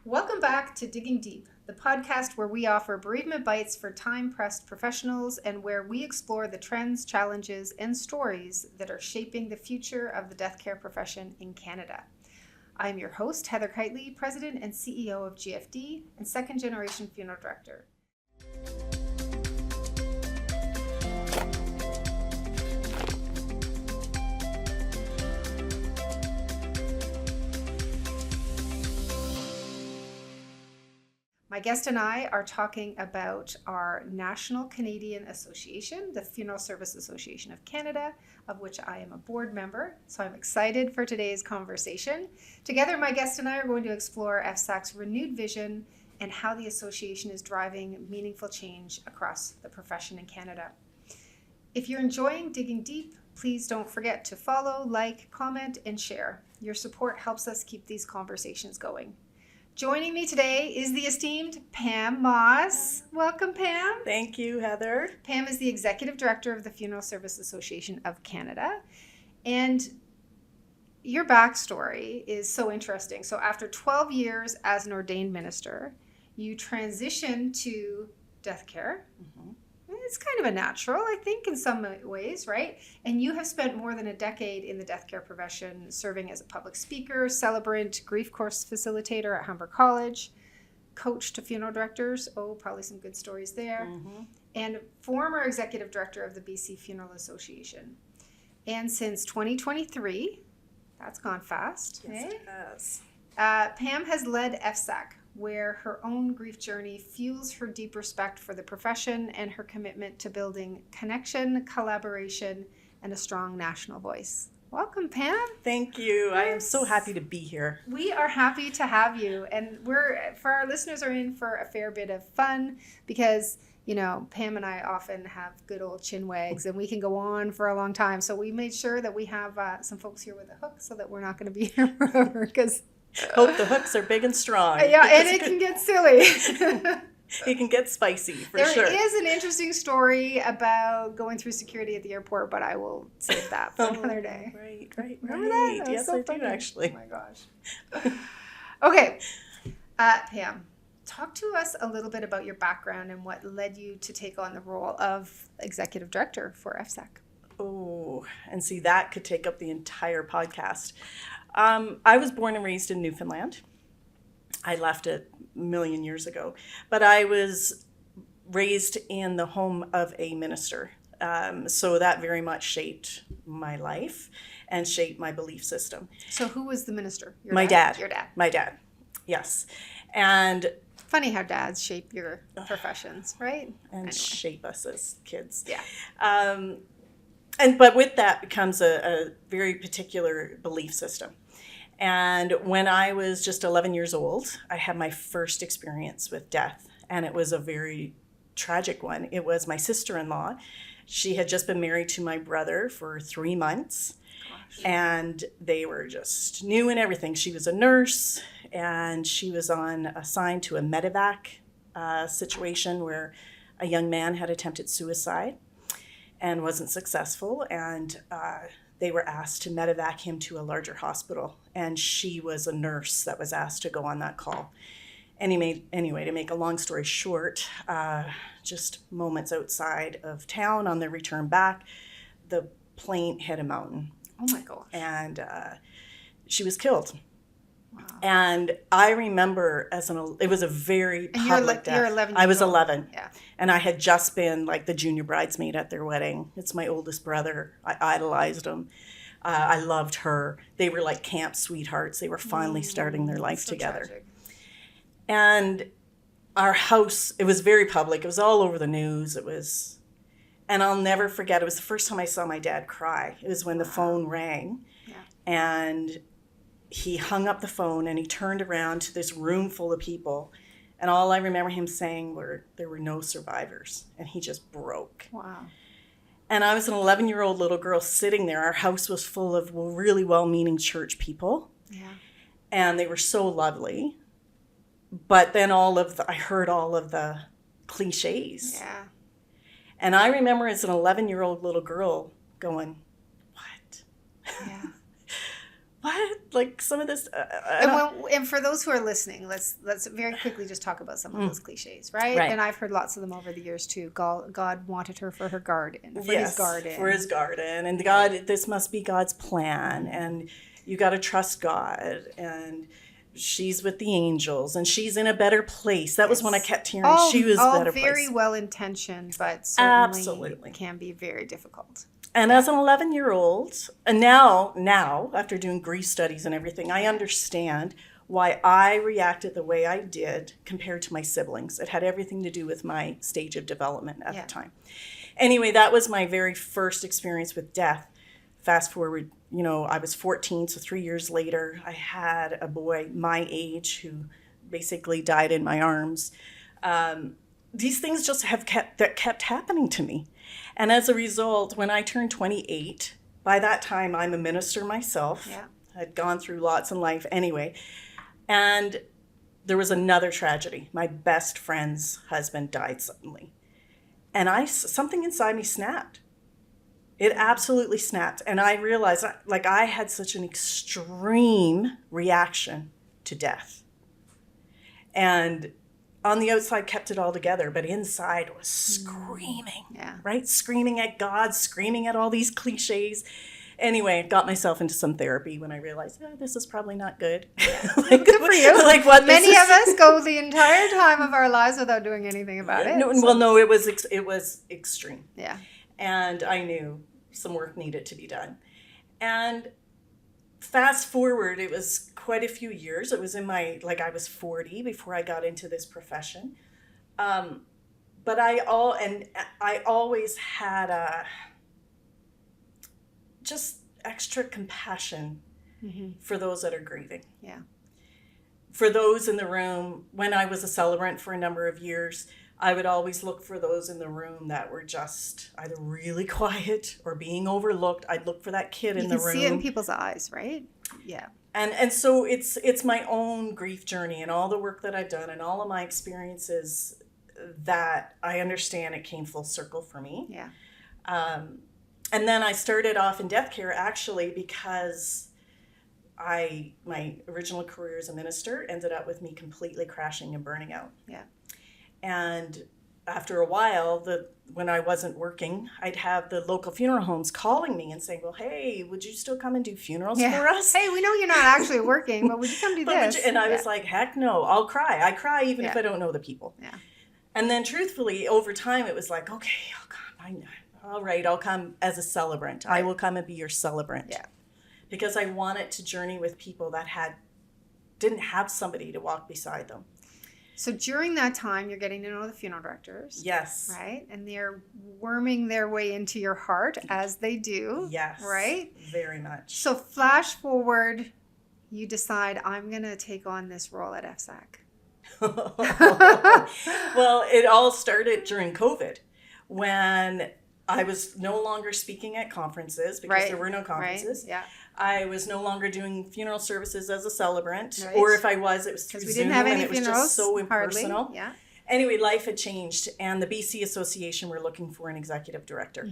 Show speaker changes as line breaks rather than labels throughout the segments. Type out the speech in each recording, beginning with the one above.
Welcome back to Digging Deep, the podcast where we offer bereavement bites for time-pressed professionals and where we explore the trends, challenges, and stories that are shaping the future of the death care profession in Canada. I'm your host, Heather Kiteley, President and CEO of GFD and second-generation funeral director. My guest and I are talking about our National Canadian Association, the Funeral Service Association of Canada, of which I am a board member. So I'm excited for today's conversation. Together, my guest and I are going to explore FSAC's renewed vision and how the association is driving meaningful change across the profession in Canada. If you're enjoying Digging Deep, please don't forget to follow, like, comment, and share. Your support helps us keep these conversations going. Joining me today is the esteemed Pam Moss. Welcome, Pam.
Thank you, Heather.
Pam is the Executive Director of the Funeral Service Association of Canada. And your backstory is so interesting. So after 12 years as an ordained minister, you transitioned to death care. Mm-hmm. It's kind of a natural, I think, in some ways, right? And you have spent more than a decade in the death care profession, serving as a public speaker, celebrant, grief course facilitator at Humber College, coach to funeral directors. Oh, probably some good stories there. Mm-hmm. And former executive director of the BC Funeral Association. And since 2023, that's gone fast.
Yes, it has.
Pam has led FSAC, where her own grief journey fuels her deep respect for the profession and her commitment to building connection, collaboration, and a strong national voice. Welcome, Pam.
Thank you. Yes. I am so happy to be here.
We are happy to have you. And for our listeners are in for a fair bit of fun because, you know, Pam and I often have good old chin wags and we can go on for a long time. So we made sure that we have some folks here with a hook so that we're not going to be here forever because
hope the hooks are big and strong.
Yeah, and it can get silly.
It can get spicy, for sure.
There is an interesting story about going through security at the airport, but I will save that for another day.
Right.
Remember that? That
yes,
so
I
funny.
do, actually.
Oh, my gosh. Okay. Pam, talk to us a little bit about your background and what led you to take on the role of Executive Director for FSAC.
Oh, and see, that could take up the entire podcast. I was born and raised in Newfoundland. I left it a million years ago, but I was raised in the home of a minister. So that very much shaped my life and shaped my belief system.
So who was the minister?
My dad.
Your dad.
My dad, yes. And
funny how dads shape your professions, right?
And shape us as kids.
Yeah.
But with that becomes a very particular belief system. And when I was just 11 years old, I had my first experience with death, and it was a very tragic one. It was my sister-in-law. She had just been married to my brother for 3 months. Gosh. And they were just new and everything. She was a nurse, and she was assigned to a medevac situation where a young man had attempted suicide and wasn't successful, and they were asked to medevac him to a larger hospital, and she was a nurse that was asked to go on that call. Anyway, to make a long story short, just moments outside of town on their return back, the plane hit a mountain.
Oh my gosh.
And she was killed.
Wow.
And I remember it was a very public death.
You're 11 years
I was
old.
11.
Yeah.
And I had just been like the junior bridesmaid at their wedding. It's my oldest brother. I idolized him. I loved her. They were like camp sweethearts. They were finally starting their life together.
Tragic.
And our house, it was very public. It was all over the news. And I'll never forget, it was the first time I saw my dad cry. It was when the phone rang. Yeah. And he hung up the phone and he turned around to this room full of people. And all I remember him saying were, there were no survivors. And he just broke.
Wow.
And I was an 11-year-old little girl sitting there. Our house was full of really well-meaning church people.
Yeah.
And they were so lovely. But then I heard all of the cliches.
Yeah.
And I remember as an 11-year-old little girl going, what?
Yeah.
what? Like some of this.
And for those who are listening, let's very quickly just talk about some of those cliches, right? And I've heard lots of them over the years too. God wanted her for her garden, for his garden.
And God, this must be God's plan. And you got to trust God. And she's with the angels and she's in a better place. That was when I kept hearing she was a better place. All
very well intentioned, but certainly can be very difficult.
And as an 11-year-old, and now, after doing grief studies and everything, I understand why I reacted the way I did compared to my siblings. It had everything to do with my stage of development at the time. Anyway, that was my very first experience with death. Fast forward, I was 14, so 3 years later, I had a boy my age who basically died in my arms. These things just kept happening to me. And as a result, when I turned 28, by that time, I'm a minister myself. Yeah. I'd gone through lots in life anyway. And there was another tragedy. My best friend's husband died suddenly. And something inside me snapped. It absolutely snapped. And I realized, I had such an extreme reaction to death. And on the outside kept it all together, but inside was screaming, right? Screaming at God, screaming at all these cliches. Anyway, I got myself into some therapy when I realized, this is probably not good.
Good for you. Many of us go the entire time of our lives without doing anything about it.
No, it was extreme.
Yeah.
And I knew some work needed to be done. And fast forward, it was quite a few years. It was I was 40 before I got into this profession. But I always had just extra compassion for those that are grieving.
Yeah.
For those in the room, when I was a celebrant for a number of years, I would always look for those in the room that were just either really quiet or being overlooked. I'd look for that kid in the room. You can
see it in people's eyes, right? Yeah.
And so it's my own grief journey and all the work that I've done and all of my experiences that I understand it came full circle for me.
Yeah.
And then I started off in death care actually because my original career as a minister ended up with me completely crashing and burning out.
Yeah.
And after a while, when I wasn't working, I'd have the local funeral homes calling me and saying, well, hey, would you still come and do funerals for us?
Hey, we know you're not actually working, but would you come do this?
And I was like, heck no, I'll cry. I cry even if I don't know the people.
Yeah.
And then truthfully, over time, it was like, okay, I'll come. All right, I'll come as a celebrant. Right. I will come and be your celebrant.
Yeah.
Because I wanted to journey with people that didn't have somebody to walk beside them.
So during that time, you're getting to know the funeral directors.
Yes.
Right? And they're worming their way into your heart, as they do.
Yes.
Right?
Very much.
So flash forward, you decide, I'm going to take on this role at FSAC.
Well, it all started during COVID when I was no longer speaking at conferences because there were no conferences.
Right. Yeah.
I was no longer doing funeral services as a celebrant, or if I was, it was through Zoom,
we didn't have any
and it was just so impersonal.
Hardly. Yeah.
Anyway, life had changed, and the BC Association were looking for an executive director,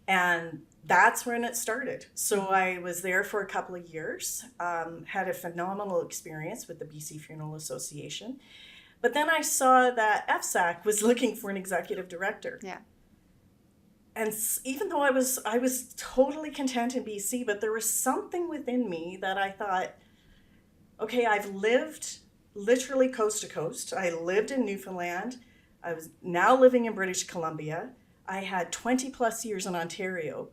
and that's when it started. So I was there for a couple of years, had a phenomenal experience with the BC Funeral Association, but then I saw that FSAC was looking for an executive director.
Yeah.
And even though I was totally content in BC, but there was something within me that I thought, okay, I've lived literally coast to coast. I lived in Newfoundland. I was now living in British Columbia. I had 20 plus years in Ontario.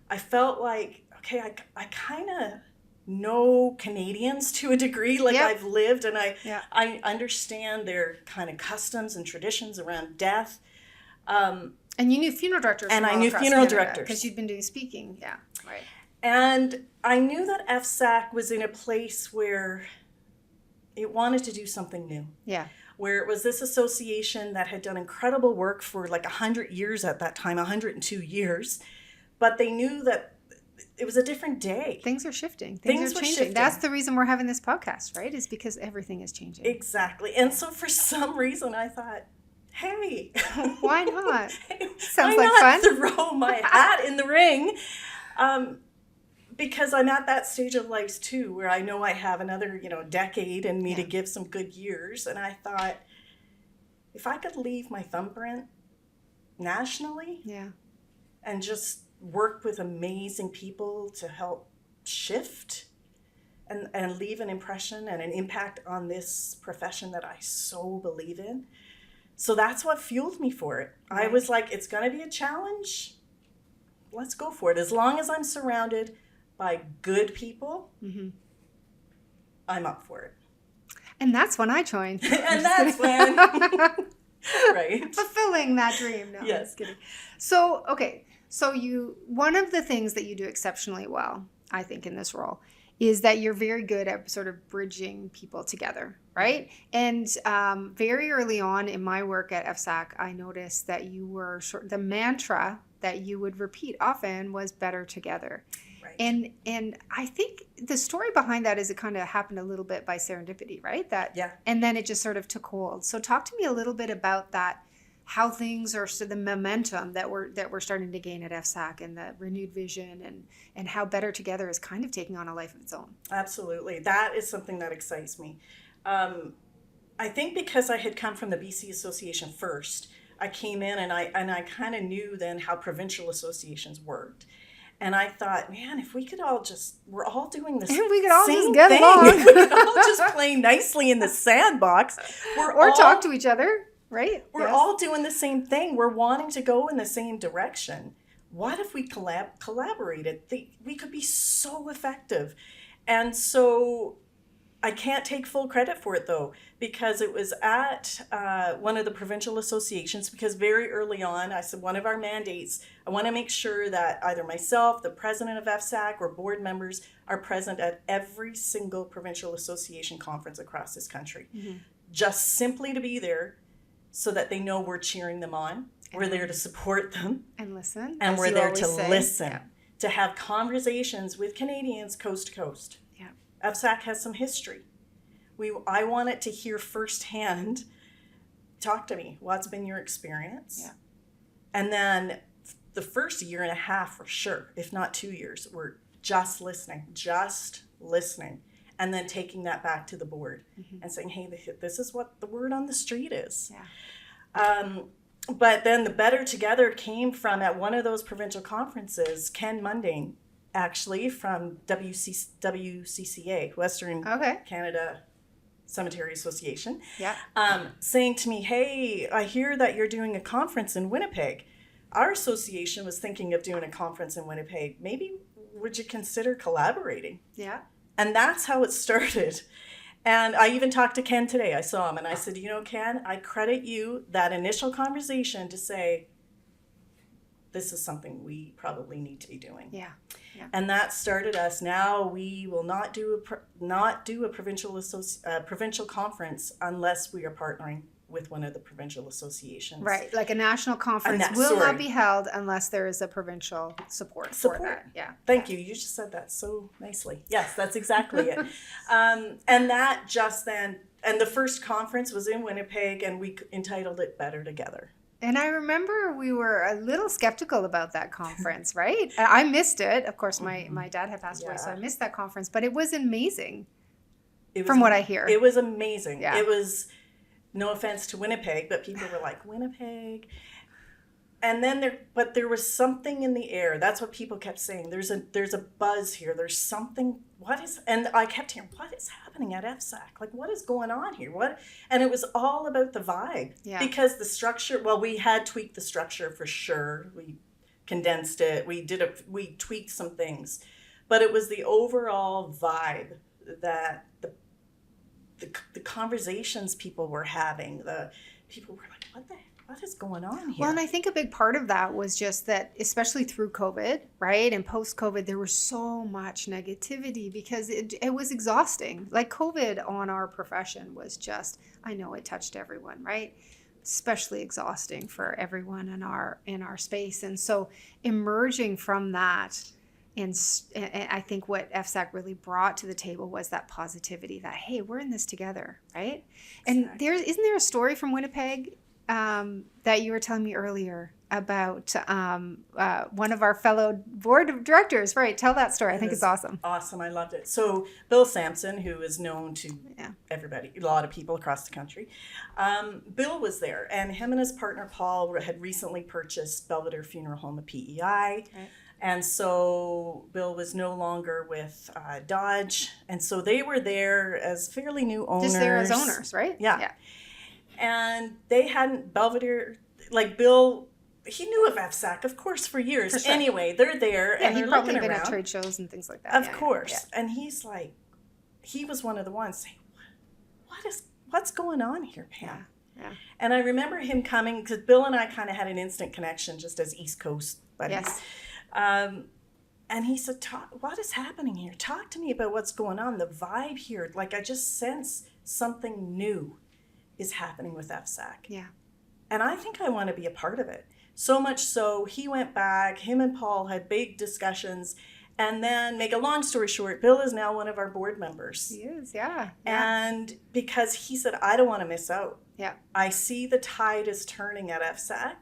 I felt like, okay, I kind of know Canadians to a degree. I've lived and I understand their kind of customs and traditions around death.
And you knew funeral directors.
And I knew funeral directors.
Because you'd been doing speaking. Yeah, right.
And I knew that FSAC was in a place where it wanted to do something new.
Yeah.
Where it was this association that had done incredible work for 100 years at that time, 102 years. But they knew that it was a different day.
Things are shifting. Things are changing. Shifting. That's the reason we're having this podcast, right? Is because everything is changing.
Exactly. And so for some reason I thought, hey,
why sounds
why
like
not
fun.
Throw my hat in the ring, Because I'm at that stage of life too, where I know I have another, decade in me to give some good years. And I thought, if I could leave my thumbprint nationally and just work with amazing people to help shift and leave an impression and an impact on this profession that I so believe in. So that's what fueled me for it. Right. I was like, it's going to be a challenge. Let's go for it. As long as I'm surrounded by good people, I'm up for it.
And that's when I joined.
And that's when. Right.
Fulfilling that dream. No,
yes.
I'm just kidding. So, okay. So one of the things that you do exceptionally well, I think, in this role is that you're very good at sort of bridging people together, right? And very early on in my work at FSAC, I noticed that you were the mantra that you would repeat often was better together. Right. And I think the story behind that is it kind of happened a little bit by serendipity, right? And then it just sort of took hold. So talk to me a little bit about that, how things are, so the momentum that we're starting to gain at FSAC and the renewed vision and how better together is kind of taking on a life of its own.
Absolutely. That is something that excites me. I think because I had come from the BC Association first, I came in and I kind of knew then how provincial associations worked. And I thought, man, if we could all we're all doing the same thing.
We could all just get along.
We could all just play nicely in the sandbox.
Or talk to each other, right?
We're all doing the same thing. We're wanting to go in the same direction. What if we collaborated? We could be so effective. And so I can't take full credit for it, though, because it was at one of the provincial associations, because very early on, I said one of our mandates, I want to make sure that either myself, the president of FSAC, or board members are present at every single provincial association conference across this country. Just simply to be there so that they know we're cheering them on. We're there to support them.
And listen.
And we're there to listen, to have conversations with Canadians coast to coast. FSAC has some history. I wanted to hear firsthand, talk to me, what's been your experience? And then the first year and a half for sure, if not 2 years, we're just listening. And then taking that back to the board and saying, hey, this is what the word on the street is. But then the better together came from, at one of those provincial conferences, Ken Mundane, actually from WCCA, Western Canada Cemetery Association, saying to me, hey, I hear that you're doing a conference in Winnipeg. Our association was thinking of doing a conference in Winnipeg. Maybe would you consider collaborating? And that's how it started. And I even talked to Ken today. I saw him and I said, Ken, I credit you that initial conversation to say, this is something we probably need to be doing. And that started us. Now we will not do a provincial conference unless we are partnering with one of the provincial associations.
Right, like a national conference will not be held unless there is a provincial support for that.
Thank you. You just said that so nicely. Yes, that's exactly it. And that just then, and the first conference was in Winnipeg, and we entitled it Better Together.
And I remember we were a little skeptical about that conference, right? I missed it. Of course, my dad had passed away, so I missed that conference. But it was amazing, from what I hear.
It was amazing. It was, no offense to Winnipeg, but people were like, Winnipeg? And then there was something in the air. That's what people kept saying. There's a buzz here. There's something. And I kept hearing, what is happening at FSAC? Like, what is going on here? And it was all about the vibe. Because the structure, we had tweaked the structure for sure. We condensed it. We tweaked some things. But it was the overall vibe that the conversations people were having, the people were like, what is going on here?
Well, and I think a big part of that was just that, especially through COVID, right? And post-COVID, there was so much negativity because it was exhausting. Like COVID on our profession was just, I know it touched everyone, right? Especially exhausting for everyone in our space. And so emerging from that, and I think what FSAC really brought to the table was that positivity that, hey, we're in this together, right? And isn't there a story from Winnipeg that you were telling me earlier about one of our fellow board of directors. Right. Tell that story. I think it's awesome.
Awesome. I loved it. So Bill Sampson, who is known to everybody, a lot of people across the country, Bill was there, and him and his partner Paul had recently purchased Belvedere Funeral Home, a PEI. Right. And so Bill was no longer with Dodge. And so they were there as fairly new owners.
Just there as owners, right?
Yeah. And they hadn't, Belvedere, like Bill, he knew of FSAC, of course, for years. For sure. Anyway, they're there and they're looking around. He'd probably been at
trade shows and things like that.
Of course. Yeah. And he's like, he was one of the ones saying, what's going on here, Pam?
Yeah.
And I remember him coming, because Bill and I kind of had an instant connection just as East Coast buddies. Yes. And he said, what is happening here? Talk to me about what's going on. The vibe here, like I just sense something new is happening with FSAC.
Yeah.
And I think I want to be a part of it. So much so, he went back, him and Paul had big discussions, and then, make a long story short, Bill is now one of our board members.
He is, yeah.
And because he said, I don't want to miss out.
Yeah.
I see the tide is turning at FSAC,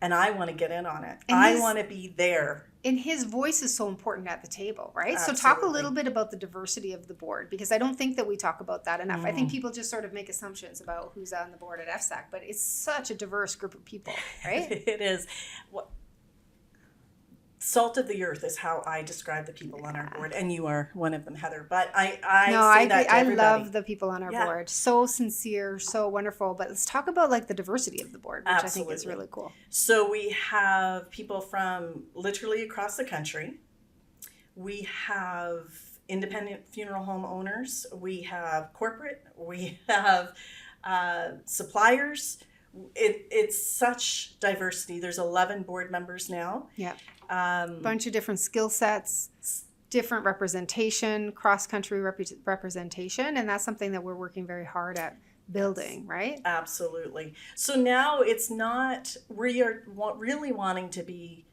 and I want to get in on it. I want to be there.
And his voice is so important at the table, right?
Absolutely.
So talk a little bit about the diversity of the board, because I don't think that we talk about that enough. I think people just sort of make assumptions about who's on the board at FSAC, but it's such a diverse group of people, right?
It is. Salt of the earth is how I describe the people on our board, and you are one of them, Heather. But I say that to everybody.
I love the people on our board. So sincere, so wonderful. But let's talk about like the diversity of the board, which I think is really cool.
So we have people from literally across the country. We have independent funeral home owners. We have corporate. We have suppliers. It's such diversity. There's 11 board members now.
Yeah. Bunch of different skill sets, different representation, cross-country representation, and that's something that we're working very hard at building, right?
Absolutely. So now it's not, we are really wanting to be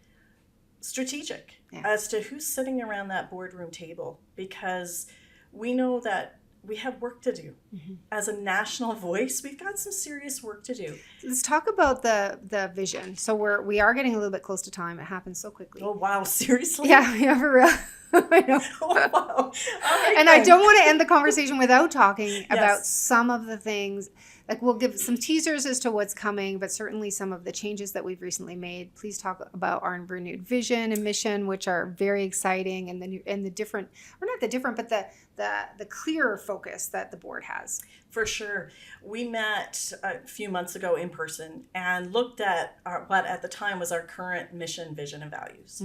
strategic as to who's sitting around that boardroom table, because we know that we have work to do. Mm-hmm. As a national voice, we've got some serious work to do.
Let's talk about the vision. So we are getting a little bit close to time. It happens so quickly.
Oh, wow. Seriously?
Yeah, for real. I know.
Oh, wow. Right,
and I don't want to end the conversation without talking about some of the things. Like, we'll give some teasers as to what's coming, but certainly some of the changes that we've recently made. Please talk about our renewed vision and mission, which are very exciting, and the different, or not the different, but the clearer focus that the board has.
For sure. We met a few months ago in person and looked at what at the time was our current mission, vision, and values,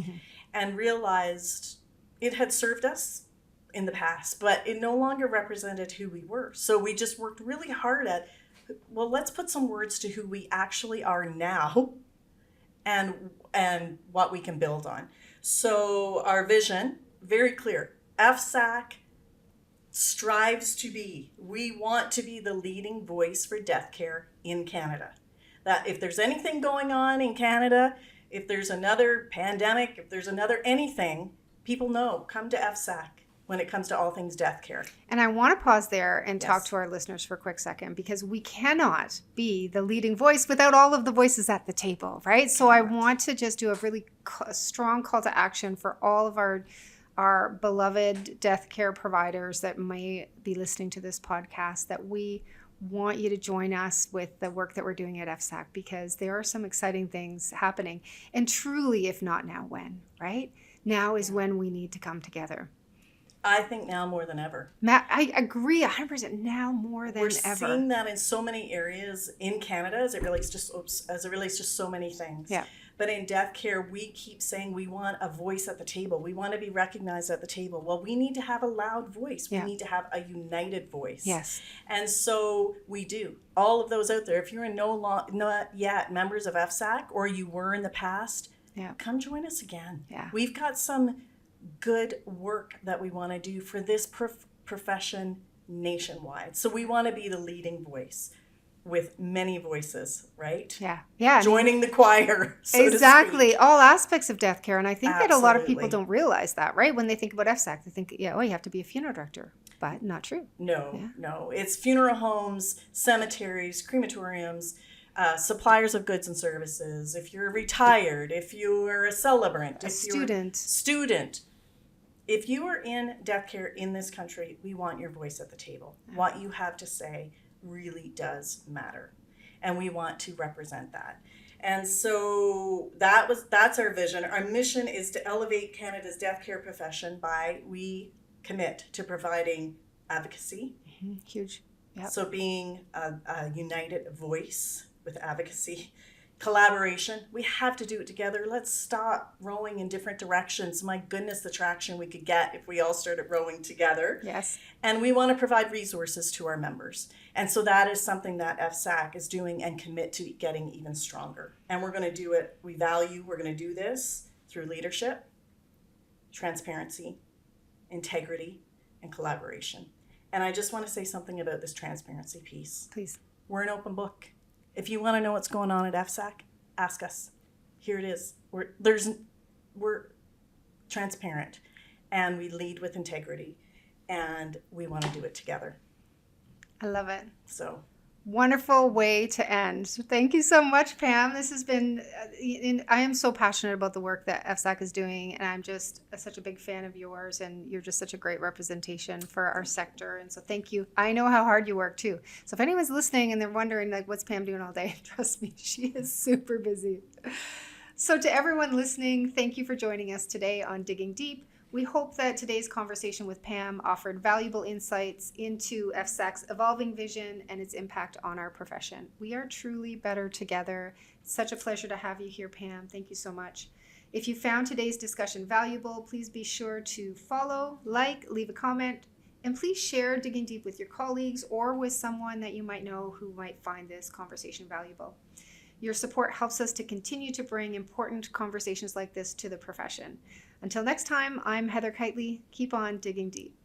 and realized it had served us in the past, but it no longer represented who we were. So we just worked really hard at, well, let's put some words to who we actually are now and what we can build on. So our vision, very clear. FSAC strives to be, we want to be the leading voice for death care in Canada. That if there's anything going on in Canada, if there's another pandemic, if there's another anything, people know, come to FSAC when it comes to all things death care.
And I want to pause there and talk to our listeners for a quick second, because we cannot be the leading voice without all of the voices at the table, right? So I want to just do a really strong call to action for all of our beloved death care providers that may be listening to this podcast, that we want you to join us with the work that we're doing at FSAC, because there are some exciting things happening. And truly, if not now, when, right? Now is when we need to come together.
I think now more than ever.
Matt, I agree 100%. Now more than ever.
We're seeing that in so many areas in Canada as it relates to so many things.
Yeah.
But in death care, we keep saying we want a voice at the table. We want to be recognized at the table. Well, we need to have a loud voice. We need to have a united voice.
Yes.
And so we do. All of those out there, if you're not yet members of FSAC, or you were in the past, come join us again.
Yeah.
We've got some good work that we want to do for this profession nationwide. So we want to be the leading voice with many voices, right?
Yeah.
Joining the choir, so
exactly. All aspects of death care. And I think that a lot of people don't realize that, right? When they think about FSAC, they think, you have to be a funeral director. But not true.
No. It's funeral homes, cemeteries, crematoriums, suppliers of goods and services, if you're retired, if you're a celebrant,
A
if
student.
if you are in death care in this country, we want your voice at the table. What you have to say really does matter. And we want to represent that. And so that's our vision. Our mission is to elevate Canada's death care profession we commit to providing advocacy.
Huge. Yep.
So being a united voice with advocacy, collaboration. We have to do it together. Let's stop rowing in different directions. My goodness, the traction we could get if we all started rowing together.
Yes.
And we want to provide resources to our members. And so that is something that FSAC is doing and commit to getting even stronger. And we're going to do it. We're going to do this through leadership, transparency, integrity, and collaboration. And I just want to say something about this transparency piece.
Please.
We're an open book. If you want to know what's going on at FSAC, ask us. Here it is. We're transparent, and we lead with integrity, and we want to do it together.
I love it.
So
wonderful way to end. So thank you so much, Pam. This has been, I am so passionate about the work that FSAC is doing, and I'm just such a big fan of yours, and you're just such a great representation for our sector. And so thank you. I know how hard you work too. So if anyone's listening and they're wondering, like, what's Pam doing all day? Trust me, she is super busy. So to everyone listening, thank you for joining us today on Digging Deep. We hope that today's conversation with Pam offered valuable insights into FSAC's evolving vision and its impact on our profession. We are truly better together. It's such a pleasure to have you here, Pam. Thank you so much. If you found today's discussion valuable, please be sure to follow, leave a comment, and please share Digging Deep with your colleagues or with someone that you might know who might find this conversation valuable. Your support helps us to continue to bring important conversations like this to the profession. Until next time, I'm Heather Kiteley. Keep on digging deep.